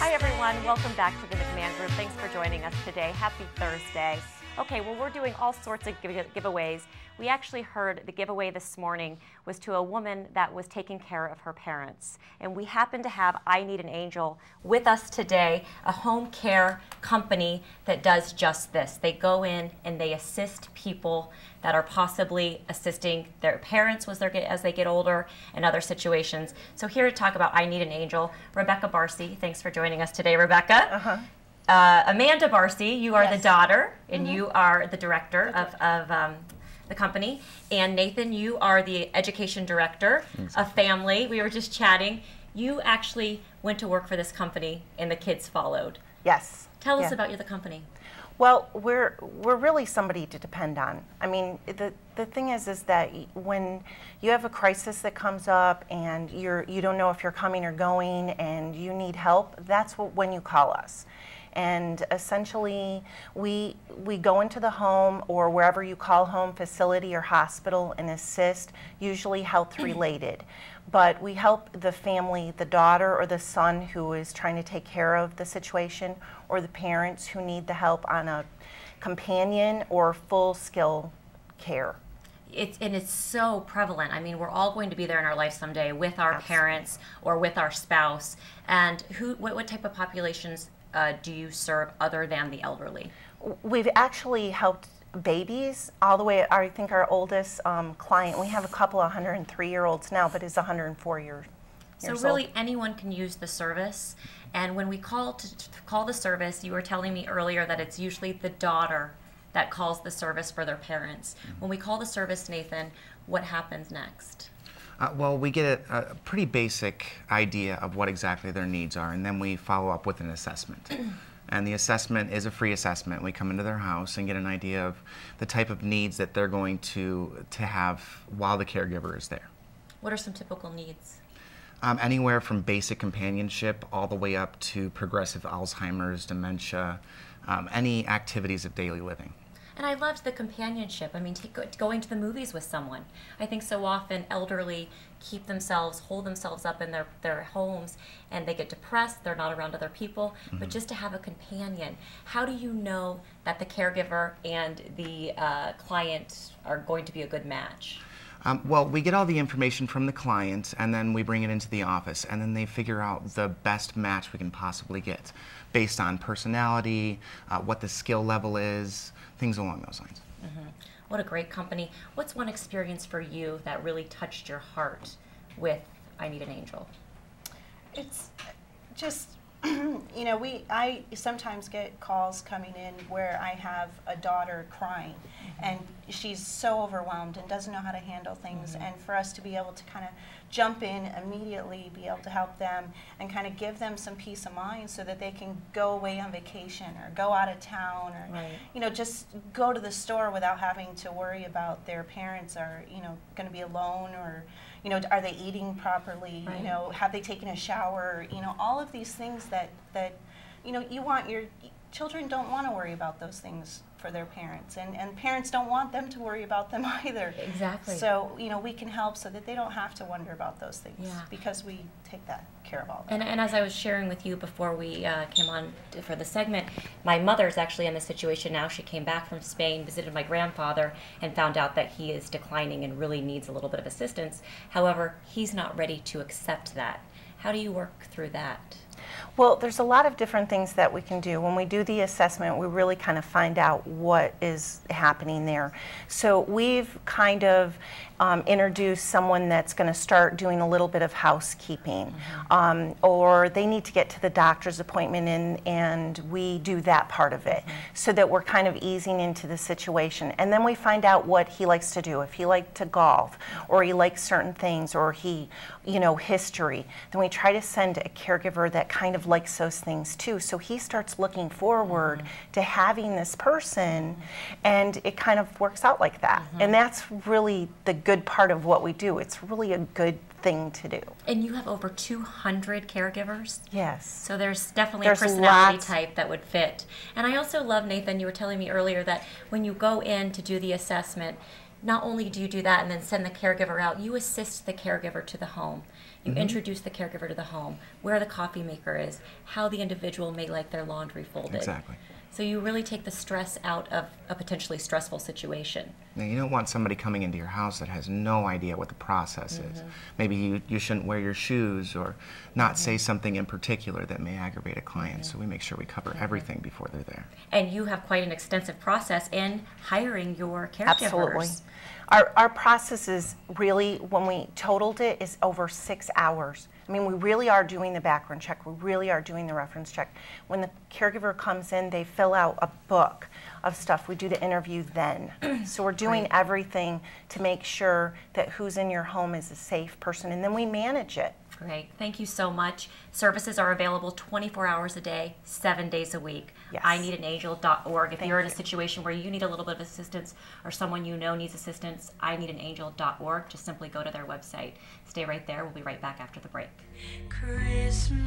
Hi everyone, welcome back to the McMahon Group. Thanks for joining us today. Happy Thursday. Okay, well we're doing all sorts of giveaways. We actually heard the giveaway this morning was to a woman that was taking care of her parents. And we happen to have I Need an Angel with us today, a home care company that does just this. They go in and they assist people that are possibly assisting their parents as they get older and other situations. So here to talk about I Need an Angel, Rebecca Barcy. Thanks for joining us today, Rebecca. Amanda Barcy, you are the daughter, and you are the director of the company. And Nathan, you are the education director of family. We were just chatting. You actually went to work for this company, and the kids followed. Yes. Tell us about the company. Well, we're really somebody to depend on. I mean, the thing is that when you have a crisis that comes up and you don't know if you're coming or going and you need help, that's when you call us. And essentially, we go into the home or wherever you call home, facility or hospital, and assist, usually health related. But we help the family, the daughter or the son who is trying to take care of the situation, or the parents who need the help on a companion or full skill care. It's so prevalent. I mean, we're all going to be there in our life someday with our parents or with our spouse. And what type of populations do you serve other than the elderly? We've actually helped babies all the way. I think our oldest client, we have a couple of 103-year-olds now, but is 104 years So old. really anyone can use the service. And when we call the service, you were telling me earlier that it's usually the daughter that calls the service for their parents. When we call the service, Nathan, what happens next? Well, we get a pretty basic idea of what exactly their needs are, and then we follow up with an assessment. And the assessment is a free assessment. We come into their house and get an idea of the type of needs that they're going to have while the caregiver is there. What are some typical needs? Anywhere from basic companionship all the way up to progressive Alzheimer's, dementia, any activities of daily living. And I loved the companionship. I mean, going to the movies with someone. I think so often elderly hold themselves up in their homes, and they get depressed, they're not around other people, but just to have a companion. How do you know that the caregiver and the client are going to be a good match? Well, we get all the information from the client, and then we bring it into the office, and then they figure out the best match we can possibly get based on personality, what the skill level is, things along those lines. What a great company. What's one experience for you that really touched your heart with I Need an Angel? It's just, you know, I sometimes get calls coming in where I have a daughter crying and she's so overwhelmed and doesn't know how to handle things, and for us to be able to kind of jump in immediately, be able to help them and kind of give them some peace of mind so that they can go away on vacation or go out of town or you know, just go to the store without having to worry about their parents are, you know, going to be alone, or you know, are they eating properly, you know, have they taken a shower, you know, all of these things that you know, you want your children don't want to worry about those things for their parents, and parents don't want them to worry about them either. Exactly. So, you know, we can help so that they don't have to wonder about those things because we take that care of all that. And as I was sharing with you before we came on for the segment, my mother's actually in this situation now. She came back from Spain, visited my grandfather, and found out that he is declining and really needs a little bit of assistance. However, he's not ready to accept that. How do you work through that? Well, there's a lot of different things that we can do. When we do the assessment, we really kind of find out what is happening there. So we've kind of introduced someone that's going to start doing a little bit of housekeeping, or they need to get to the doctor's appointment, and we do that part of it, so that we're kind of easing into the situation. And then we find out what he likes to do. If he likes to golf, or he likes certain things, or he, you know, history, then we try to send a caregiver that kind of likes those things too. So he starts looking forward to having this person, and it kind of works out like that. And that's really the good part of what we do. It's really a good thing to do. And you have over 200 caregivers? Yes. So there's definitely a personality type that would fit. And I also love, Nathan, you were telling me earlier that when you go in to do the assessment, not only do you do that and then send the caregiver out, you assist the caregiver to the home. You introduce the caregiver to the home, where the coffee maker is, how the individual may like their laundry folded. Exactly. So you really take the stress out of a potentially stressful situation. Now, you don't want somebody coming into your house that has no idea what the process is. Maybe you shouldn't wear your shoes or not say something in particular that may aggravate a client. So we make sure we cover everything before they're there. And you have quite an extensive process in hiring your caregivers. Absolutely. Our process is really, when we totaled it, is over 6 hours. I mean, we really are doing the background check. We really are doing the reference check. When the caregiver comes in, they fill out a book of stuff. We do the interview then. So we're doing everything to make sure that who's in your home is a safe person, and then we manage it. Great. Thank you so much. Services are available 24 hours a day, 7 days a week. Yes. ineedanangel.org. If you're in a you. situation where you need a little bit of assistance or someone you know needs assistance, ineedanangel.org. Just simply go to their website. Stay right there. We'll be right back after the break. Christmas.